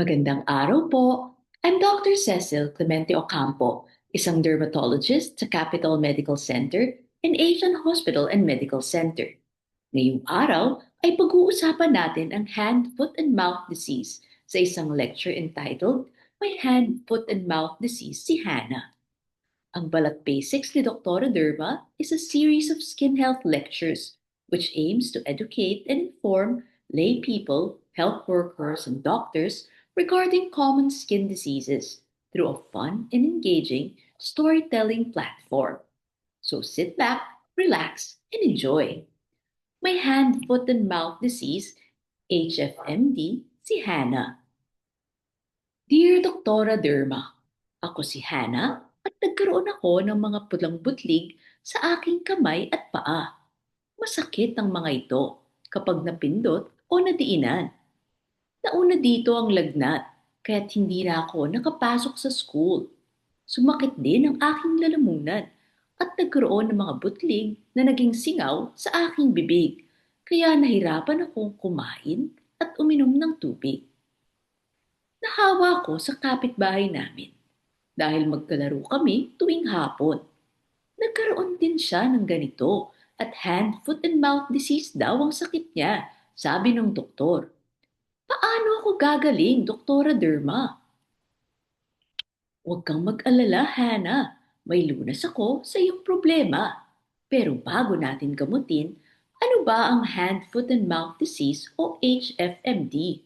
Magandang araw po. I'm Dr. Cecil Clemente Ocampo, isang dermatologist sa Capital Medical Center and Asian Hospital and Medical Center. Ngayong araw ay pag-uusapan natin ang hand, foot, and mouth disease sa isang lecture entitled My Hand, Foot, and Mouth Disease si Hannah. Ang Balat Basics ni Dr. Derma is a series of skin health lectures which aims to educate and inform lay people, health workers, and doctors regarding common skin diseases through a fun and engaging storytelling platform. So sit back, relax, and enjoy. May hand, foot, and mouth disease, HFMD, si Hannah. Dear Doktora Derma, ako si Hannah at nagkaroon ako ng mga pulang butlig sa aking kamay at paa. Masakit ang mga ito kapag napindot o nadiinan. Nauna dito ang lagnat, kaya't hindi na ako nakapasok sa school. Sumakit din ang aking lalamunan at nagkaroon ng mga butlig na naging singaw sa aking bibig, kaya nahirapan akong kumain at uminom ng tubig. Nahawa ko sa kapitbahay namin dahil magkalaro kami tuwing hapon. Nagkaroon din siya ng ganito at hand, foot, and mouth disease daw ang sakit niya, sabi ng doktor. Paano ako gagaling, Doktora Derma? Huwag kang mag-alala, Hannah. May lunas ako sa iyong problema. Pero bago natin gamutin, ano ba ang hand, foot, and mouth disease o HFMD?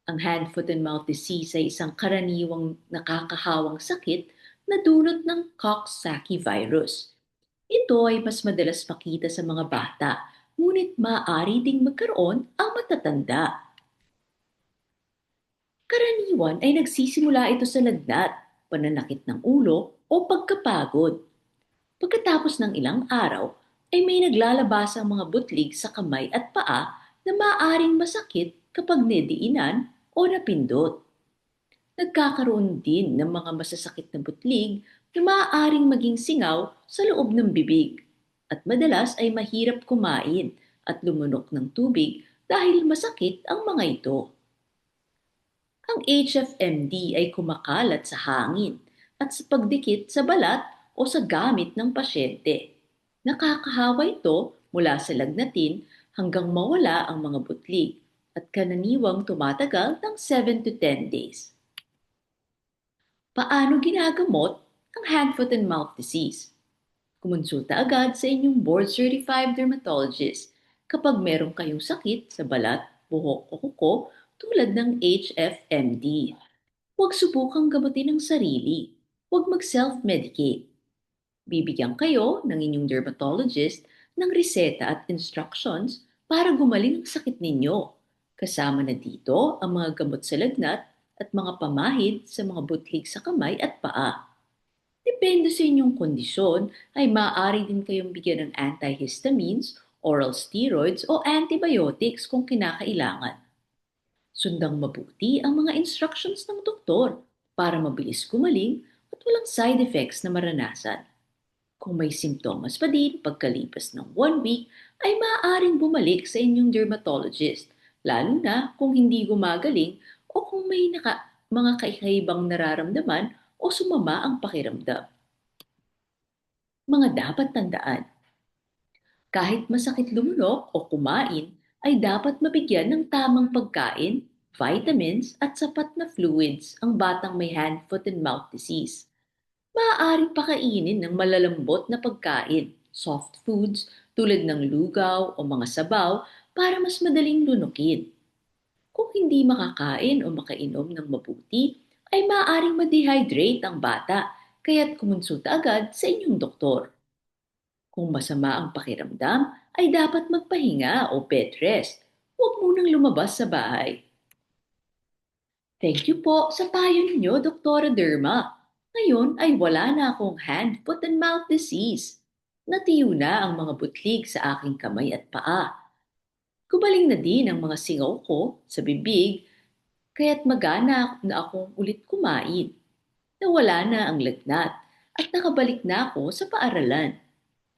Ang hand, foot, and mouth disease ay isang karaniwang nakakahawang sakit na dulot ng Coxsackie virus. Ito ay mas madalas makita sa mga bata, ngunit maaari ding magkaroon ang matatanda. Karaniwan ay nagsisimula ito sa lagnat, pananakit ng ulo o pagkapagod. Pagkatapos ng ilang araw, ay may naglalabas ang mga butlig sa kamay at paa na maaaring masakit kapag nediinan o napindot. Nagkakaroon din ng mga masasakit na butlig na maaaring maging singaw sa loob ng bibig at madalas ay mahirap kumain at lumunok ng tubig dahil masakit ang mga ito. Ang HFMD ay kumakalat sa hangin at sa pagdikit sa balat o sa gamit ng pasyente. Nakakahawa ito mula sa lagnatin hanggang mawala ang mga butlig at kananiwang tumatagal ng 7 to 10 days. Paano ginagamot ang hand, foot, and mouth disease? Kumonsulta agad sa inyong board-certified dermatologist kapag meron kayong sakit sa balat, buhok o kuko tulad ng HFMD. Huwag subukang gamutin ang sarili. Huwag mag-self-medicate. Bibigyan kayo ng inyong dermatologist ng reseta at instructions para gumaling ang sakit ninyo. Kasama na dito ang mga gamot sa lagnat at mga pamahid sa mga butlig sa kamay at paa. Depende sa inyong kondisyon ay maaari din kayong bigyan ng antihistamines, oral steroids o antibiotics kung kinakailangan. Sundang mabuti ang mga instructions ng doktor para mabilis gumaling at walang side effects na maranasan. Kung may simptomas pa din pagkalipas ng 1 week, ay maaaring bumalik sa inyong dermatologist, lalo na kung hindi gumagaling o kung may mga kakaibang nararamdaman o sumama ang pakiramdam. Mga dapat tandaan. Kahit masakit lumunok o kumain, ay dapat mabigyan ng tamang pagkain, vitamins at sapat na fluids ang batang may hand, foot, and mouth disease. Maaaring pakainin ng malalambot na pagkain, soft foods tulad ng lugaw o mga sabaw para mas madaling lunukin. Kung hindi makakain o makainom ng mabuti, ay maaaring ma-dehydrate ang bata, kaya't kumonsulta agad sa inyong doktor. Kung masama ang pakiramdam, ay dapat magpahinga o bed rest. Huwag munang lumabas sa bahay. Thank you po sa payo ninyo, Doktora Derma. Ngayon ay wala na akong hand, foot, and mouth disease. Natiyo na ang mga butlig sa aking kamay at paa. Gumaling na din ang mga singaw ko sa bibig, kaya't magana na akong ulit kumain. Nawala na ang lagnat at nakabalik na ako sa paaralan.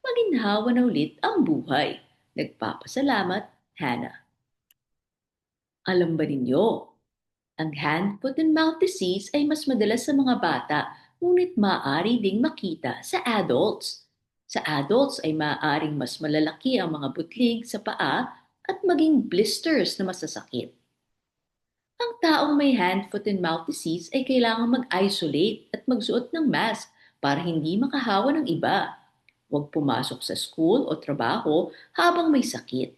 Maginhawa na ulit ang buhay. Nagpapasalamat, Hannah. Alam ba ninyo Ang hand, foot, and mouth disease ay mas madalas sa mga bata, ngunit maaari ding makita sa adults. Sa adults ay maaaring mas malalaki ang mga butlig sa paa at maging blisters na masasakit. Ang taong may hand, foot, and mouth disease ay kailangang mag-isolate at magsuot ng mask para hindi makahawa ng iba. Huwag pumasok sa school o trabaho habang may sakit.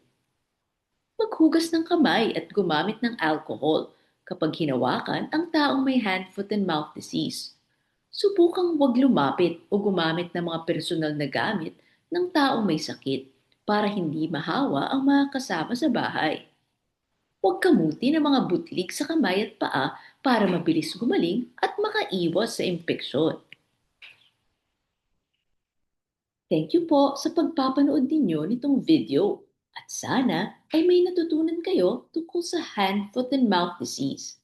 Maghugas ng kamay at gumamit ng alcohol kapag hinawakan ang taong may hand, foot, and mouth disease. Subukang huwag lumapit o gumamit ng mga personal na gamit ng taong may sakit para hindi mahawa ang mga kasama sa bahay. Huwag kamuti ng mga butlig sa kamay at paa para mabilis gumaling at makaiwas sa impeksyon. Thank you po sa pagpapanood ninyo nitong video at sana ay may natutunan kayo tungkol sa hand, foot, and mouth disease.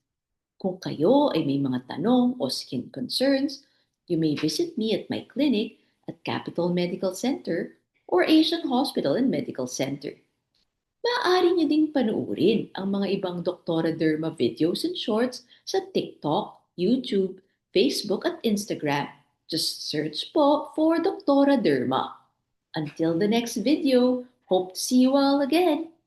Kung kayo ay may mga tanong o skin concerns, you may visit me at my clinic at Capital Medical Center or Asian Hospital and Medical Center. Maaari niyo ding panuorin ang mga ibang Doktora Derma videos and shorts sa TikTok, YouTube, Facebook at Instagram. Just search po for Doktora Derma. Until the next video, hope to see you all again.